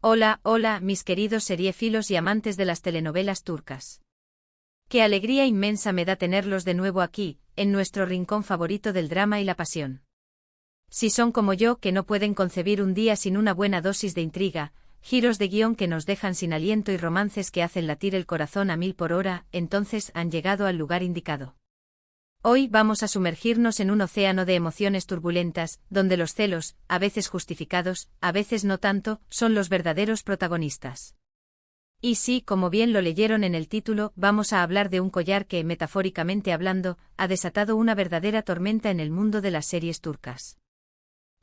Hola, hola, mis queridos seriéfilos y amantes de las telenovelas turcas. Qué alegría inmensa me da tenerlos de nuevo aquí, en nuestro rincón favorito del drama y la pasión. Si son como yo, que no pueden concebir un día sin una buena dosis de intriga, giros de guión que nos dejan sin aliento y romances que hacen latir el corazón a 1000 por hora, entonces han llegado al lugar indicado. Hoy vamos a sumergirnos en un océano de emociones turbulentas, donde los celos, a veces justificados, a veces no tanto, son los verdaderos protagonistas. Y sí, como bien lo leyeron en el título, vamos a hablar de un collar que, metafóricamente hablando, ha desatado una verdadera tormenta en el mundo de las series turcas.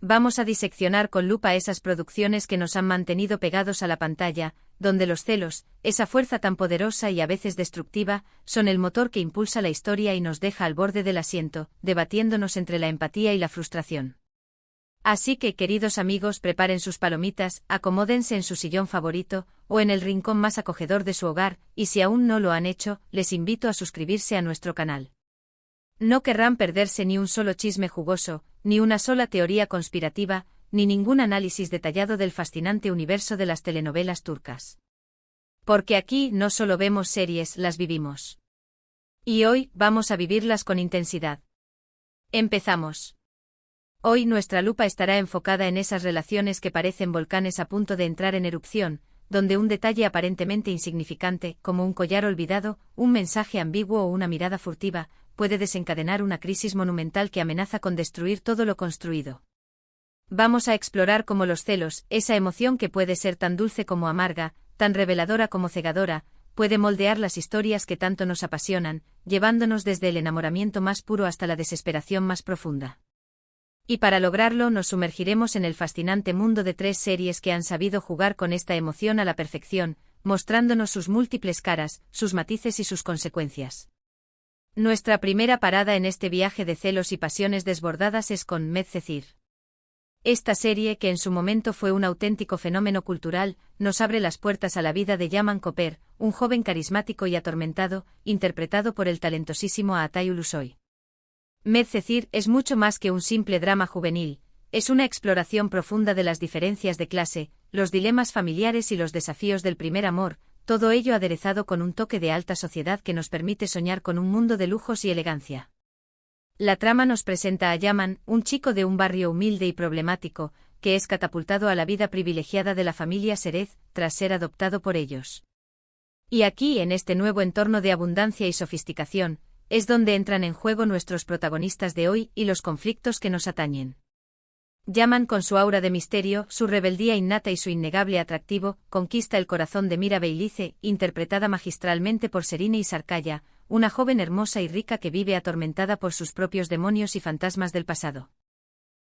Vamos a diseccionar con lupa esas producciones que nos han mantenido pegados a la pantalla, donde los celos, esa fuerza tan poderosa y a veces destructiva, son el motor que impulsa la historia y nos deja al borde del asiento, debatiéndonos entre la empatía y la frustración. Así que, queridos amigos, preparen sus palomitas, acomódense en su sillón favorito, o en el rincón más acogedor de su hogar, y si aún no lo han hecho, les invito a suscribirse a nuestro canal. No querrán perderse ni un solo chisme jugoso, ni una sola teoría conspirativa, ni ningún análisis detallado del fascinante universo de las telenovelas turcas. Porque aquí no solo vemos series, las vivimos. Y hoy vamos a vivirlas con intensidad. Empezamos. Hoy nuestra lupa estará enfocada en esas relaciones que parecen volcanes a punto de entrar en erupción, donde un detalle aparentemente insignificante, como un collar olvidado, un mensaje ambiguo o una mirada furtiva, puede desencadenar una crisis monumental que amenaza con destruir todo lo construido. Vamos a explorar cómo los celos, esa emoción que puede ser tan dulce como amarga, tan reveladora como cegadora, puede moldear las historias que tanto nos apasionan, llevándonos desde el enamoramiento más puro hasta la desesperación más profunda. Y para lograrlo nos sumergiremos en el fascinante mundo de 3 series que han sabido jugar con esta emoción a la perfección, mostrándonos sus múltiples caras, sus matices y sus consecuencias. Nuestra primera parada en este viaje de celos y pasiones desbordadas es con Medcezir. Esta serie, que en su momento fue un auténtico fenómeno cultural, nos abre las puertas a la vida de Yaman Koper, un joven carismático y atormentado, interpretado por el talentosísimo Atay Ulusoy. Medcezir es mucho más que un simple drama juvenil, es una exploración profunda de las diferencias de clase, los dilemas familiares y los desafíos del primer amor, todo ello aderezado con un toque de alta sociedad que nos permite soñar con un mundo de lujos y elegancia. La trama nos presenta a Yaman, un chico de un barrio humilde y problemático, que es catapultado a la vida privilegiada de la familia Serez, tras ser adoptado por ellos. Y aquí, en este nuevo entorno de abundancia y sofisticación, es donde entran en juego nuestros protagonistas de hoy y los conflictos que nos atañen. Yaman, con su aura de misterio, su rebeldía innata y su innegable atractivo, conquista el corazón de Mira Beylice, interpretada magistralmente por Serine Isarkaya, una joven hermosa y rica que vive atormentada por sus propios demonios y fantasmas del pasado.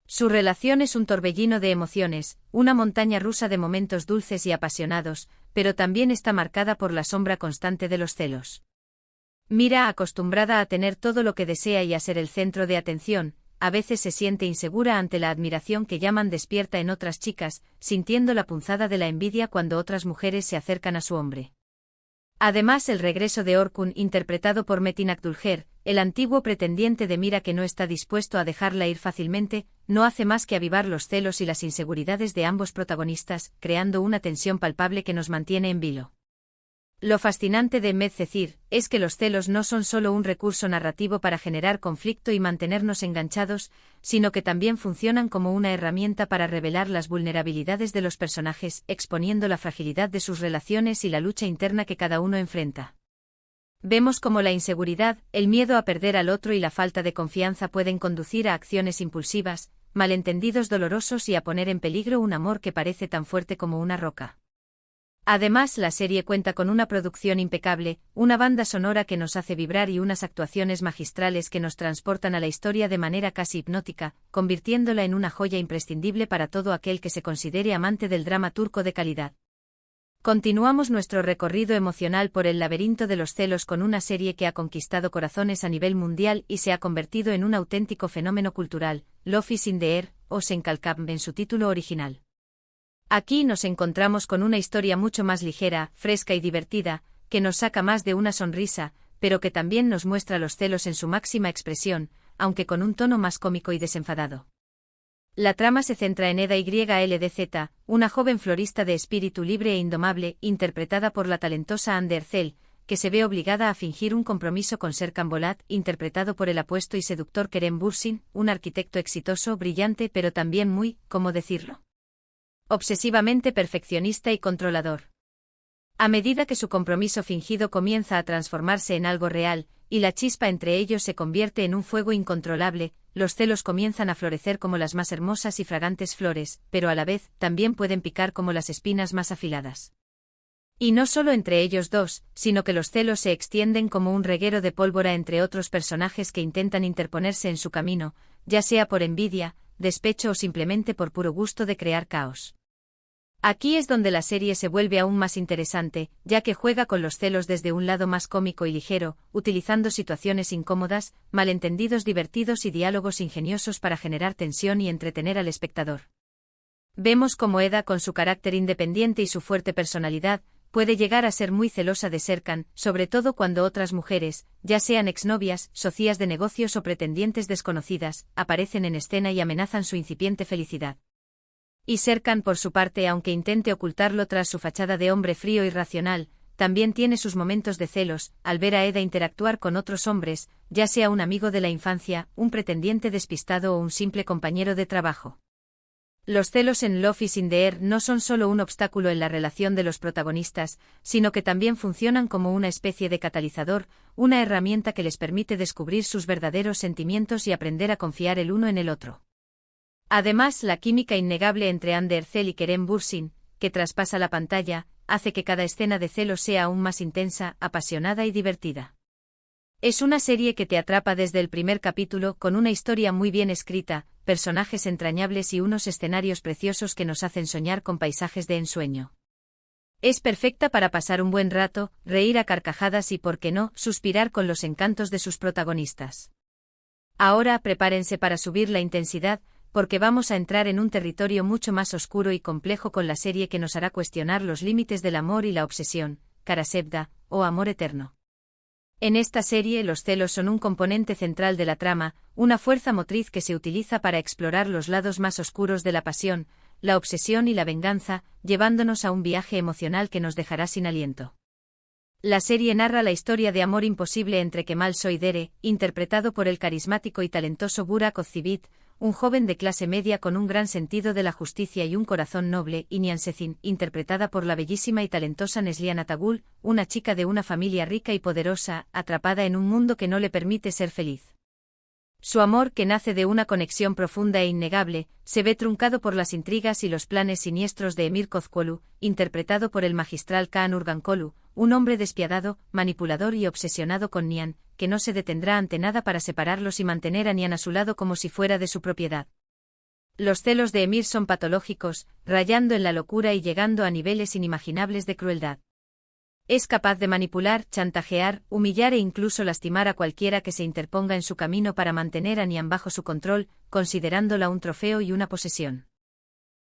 Su relación es un torbellino de emociones, una montaña rusa de momentos dulces y apasionados, pero también está marcada por la sombra constante de los celos. Mira, acostumbrada a tener todo lo que desea y a ser el centro de atención, a veces se siente insegura ante la admiración que Yaman despierta en otras chicas, sintiendo la punzada de la envidia cuando otras mujeres se acercan a su hombre. Además, el regreso de Orkun, interpretado por Metin Akdülger, el antiguo pretendiente de Mira que no está dispuesto a dejarla ir fácilmente, no hace más que avivar los celos y las inseguridades de ambos protagonistas, creando una tensión palpable que nos mantiene en vilo. Lo fascinante de Medcezir es que los celos no son solo un recurso narrativo para generar conflicto y mantenernos enganchados, sino que también funcionan como una herramienta para revelar las vulnerabilidades de los personajes, exponiendo la fragilidad de sus relaciones y la lucha interna que cada uno enfrenta. Vemos cómo la inseguridad, el miedo a perder al otro y la falta de confianza pueden conducir a acciones impulsivas, malentendidos dolorosos y a poner en peligro un amor que parece tan fuerte como una roca. Además, la serie cuenta con una producción impecable, una banda sonora que nos hace vibrar y unas actuaciones magistrales que nos transportan a la historia de manera casi hipnótica, convirtiéndola en una joya imprescindible para todo aquel que se considere amante del drama turco de calidad. Continuamos nuestro recorrido emocional por el laberinto de los celos con una serie que ha conquistado corazones a nivel mundial y se ha convertido en un auténtico fenómeno cultural, Love is in the Air, o Senkalkam en su título original. Aquí nos encontramos con una historia mucho más ligera, fresca y divertida, que nos saca más de una sonrisa, pero que también nos muestra los celos en su máxima expresión, aunque con un tono más cómico y desenfadado. La trama se centra en Eda YLDZ, una joven florista de espíritu libre e indomable, interpretada por la talentosa Anne Ercel, que se ve obligada a fingir un compromiso con Serkan Bolat, interpretado por el apuesto y seductor Kerem Bürsin, un arquitecto exitoso, brillante pero también muy, ¿cómo decirlo?, obsesivamente perfeccionista y controlador. A medida que su compromiso fingido comienza a transformarse en algo real, y la chispa entre ellos se convierte en un fuego incontrolable, los celos comienzan a florecer como las más hermosas y fragantes flores, pero a la vez, también pueden picar como las espinas más afiladas. Y no solo entre ellos dos, sino que los celos se extienden como un reguero de pólvora entre otros personajes que intentan interponerse en su camino, ya sea por envidia, despecho o simplemente por puro gusto de crear caos. Aquí es donde la serie se vuelve aún más interesante, ya que juega con los celos desde un lado más cómico y ligero, utilizando situaciones incómodas, malentendidos divertidos y diálogos ingeniosos para generar tensión y entretener al espectador. Vemos cómo Eda, con su carácter independiente y su fuerte personalidad, puede llegar a ser muy celosa de Serkan, sobre todo cuando otras mujeres, ya sean exnovias, socias de negocios o pretendientes desconocidas, aparecen en escena y amenazan su incipiente felicidad. Y Serkan, por su parte, aunque intente ocultarlo tras su fachada de hombre frío y racional, también tiene sus momentos de celos, al ver a Eda interactuar con otros hombres, ya sea un amigo de la infancia, un pretendiente despistado o un simple compañero de trabajo. Los celos en Love is in the Air no son solo un obstáculo en la relación de los protagonistas, sino que también funcionan como una especie de catalizador, una herramienta que les permite descubrir sus verdaderos sentimientos y aprender a confiar el uno en el otro. Además, la química innegable entre Anne Ercel y Kerem Bürsin, que traspasa la pantalla, hace que cada escena de celos sea aún más intensa, apasionada y divertida. Es una serie que te atrapa desde el primer capítulo, con una historia muy bien escrita, personajes entrañables y unos escenarios preciosos que nos hacen soñar con paisajes de ensueño. Es perfecta para pasar un buen rato, reír a carcajadas y, por qué no, suspirar con los encantos de sus protagonistas. Ahora prepárense para subir la intensidad, porque vamos a entrar en un territorio mucho más oscuro y complejo con la serie que nos hará cuestionar los límites del amor y la obsesión, Karasevda, o amor eterno. En esta serie los celos son un componente central de la trama, una fuerza motriz que se utiliza para explorar los lados más oscuros de la pasión, la obsesión y la venganza, llevándonos a un viaje emocional que nos dejará sin aliento. La serie narra la historia de amor imposible entre Kemal Soydere, interpretado por el carismático y talentoso Burak Özçivit, un joven de clase media con un gran sentido de la justicia y un corazón noble, y Nihan Sezin, interpretada por la bellísima y talentosa Neslihan Atagul, una chica de una familia rica y poderosa, atrapada en un mundo que no le permite ser feliz. Su amor, que nace de una conexión profunda e innegable, se ve truncado por las intrigas y los planes siniestros de Emir Kozkolu, interpretado por el magistral Kaan Urgankolu, un hombre despiadado, manipulador y obsesionado con Nihan, que no se detendrá ante nada para separarlos y mantener a Nihan a su lado como si fuera de su propiedad. Los celos de Emir son patológicos, rayando en la locura y llegando a niveles inimaginables de crueldad. Es capaz de manipular, chantajear, humillar e incluso lastimar a cualquiera que se interponga en su camino para mantener a Nihan bajo su control, considerándola un trofeo y una posesión.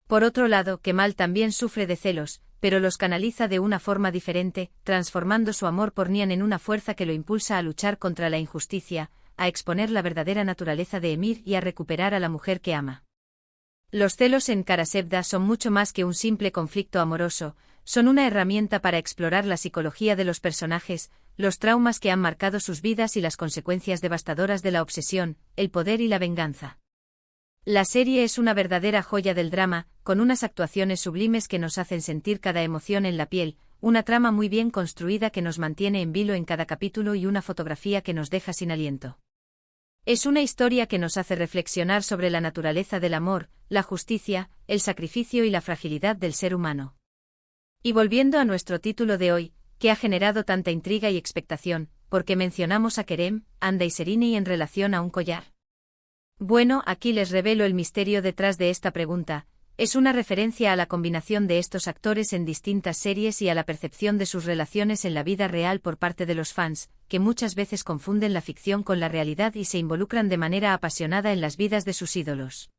Por otro lado, Kemal también sufre de celos, pero los canaliza de una forma diferente, transformando su amor por Nihan en una fuerza que lo impulsa a luchar contra la injusticia, a exponer la verdadera naturaleza de Emir y a recuperar a la mujer que ama. Los celos en Karasevda son mucho más que un simple conflicto amoroso, son una herramienta para explorar la psicología de los personajes, los traumas que han marcado sus vidas y las consecuencias devastadoras de la obsesión, el poder y la venganza. La serie es una verdadera joya del drama, con unas actuaciones sublimes que nos hacen sentir cada emoción en la piel, una trama muy bien construida que nos mantiene en vilo en cada capítulo y una fotografía que nos deja sin aliento. Es una historia que nos hace reflexionar sobre la naturaleza del amor, la justicia, el sacrificio y la fragilidad del ser humano. Y volviendo a nuestro título de hoy, que ha generado tanta intriga y expectación, ¿por qué mencionamos a Kerem, Anda y Serini en relación a un collar? Bueno, aquí les revelo el misterio detrás de esta pregunta. Es una referencia a la combinación de estos actores en distintas series y a la percepción de sus relaciones en la vida real por parte de los fans, que muchas veces confunden la ficción con la realidad y se involucran de manera apasionada en las vidas de sus ídolos.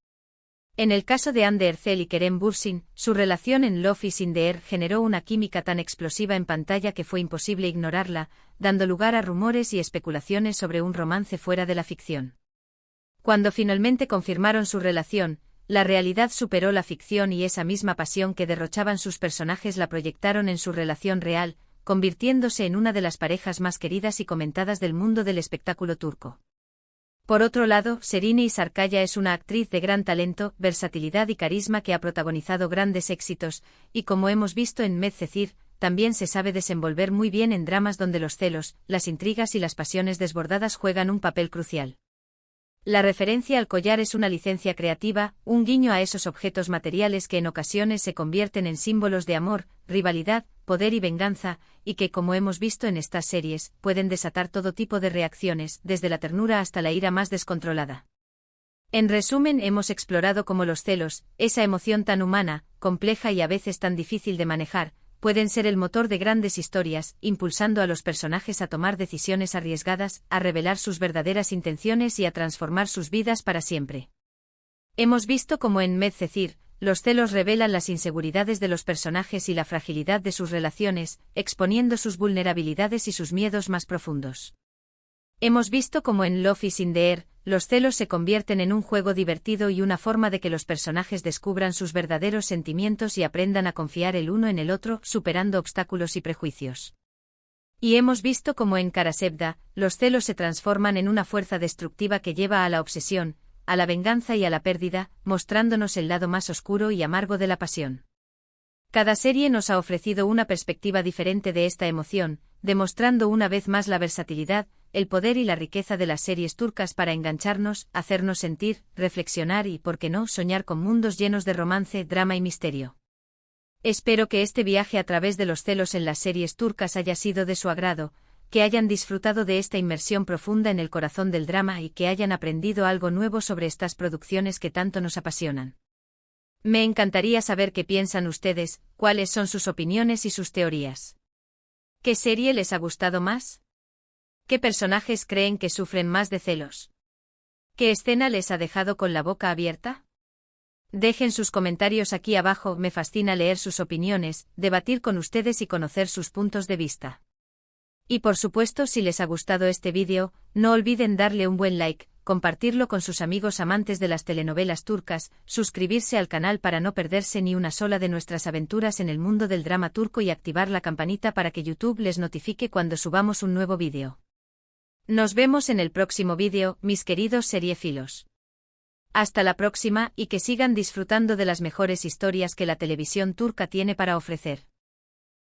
En el caso de Anne Ercel y Kerem Bürsin, su relación en Love is in the Air generó una química tan explosiva en pantalla que fue imposible ignorarla, dando lugar a rumores y especulaciones sobre un romance fuera de la ficción. Cuando finalmente confirmaron su relación, la realidad superó la ficción y esa misma pasión que derrochaban sus personajes la proyectaron en su relación real, convirtiéndose en una de las parejas más queridas y comentadas del mundo del espectáculo turco. Por otro lado, Serenay Sarıkaya es una actriz de gran talento, versatilidad y carisma que ha protagonizado grandes éxitos, y como hemos visto en Medcezir, también se sabe desenvolver muy bien en dramas donde los celos, las intrigas y las pasiones desbordadas juegan un papel crucial. La referencia al collar es una licencia creativa, un guiño a esos objetos materiales que en ocasiones se convierten en símbolos de amor, rivalidad, poder y venganza, y que, como hemos visto en estas series, pueden desatar todo tipo de reacciones, desde la ternura hasta la ira más descontrolada. En resumen, hemos explorado cómo los celos, esa emoción tan humana, compleja y a veces tan difícil de manejar, pueden ser el motor de grandes historias, impulsando a los personajes a tomar decisiones arriesgadas, a revelar sus verdaderas intenciones y a transformar sus vidas para siempre. Hemos visto cómo en Medcezir, los celos revelan las inseguridades de los personajes y la fragilidad de sus relaciones, exponiendo sus vulnerabilidades y sus miedos más profundos. Hemos visto cómo en Love is in the Air, los celos se convierten en un juego divertido y una forma de que los personajes descubran sus verdaderos sentimientos y aprendan a confiar el uno en el otro, superando obstáculos y prejuicios. Y hemos visto cómo en Kara Sevda, los celos se transforman en una fuerza destructiva que lleva a la obsesión, a la venganza y a la pérdida, mostrándonos el lado más oscuro y amargo de la pasión. Cada serie nos ha ofrecido una perspectiva diferente de esta emoción, demostrando una vez más la versatilidad, el poder y la riqueza de las series turcas para engancharnos, hacernos sentir, reflexionar y, por qué no, soñar con mundos llenos de romance, drama y misterio. Espero que este viaje a través de los celos en las series turcas haya sido de su agrado, que hayan disfrutado de esta inmersión profunda en el corazón del drama y que hayan aprendido algo nuevo sobre estas producciones que tanto nos apasionan. Me encantaría saber qué piensan ustedes, cuáles son sus opiniones y sus teorías. ¿Qué serie les ha gustado más? ¿Qué personajes creen que sufren más de celos? ¿Qué escena les ha dejado con la boca abierta? Dejen sus comentarios aquí abajo, me fascina leer sus opiniones, debatir con ustedes y conocer sus puntos de vista. Y por supuesto, si les ha gustado este vídeo, no olviden darle un buen like, compartirlo con sus amigos amantes de las telenovelas turcas, suscribirse al canal para no perderse ni una sola de nuestras aventuras en el mundo del drama turco y activar la campanita para que YouTube les notifique cuando subamos un nuevo vídeo. Nos vemos en el próximo vídeo, mis queridos seriefilos. Hasta la próxima y que sigan disfrutando de las mejores historias que la televisión turca tiene para ofrecer.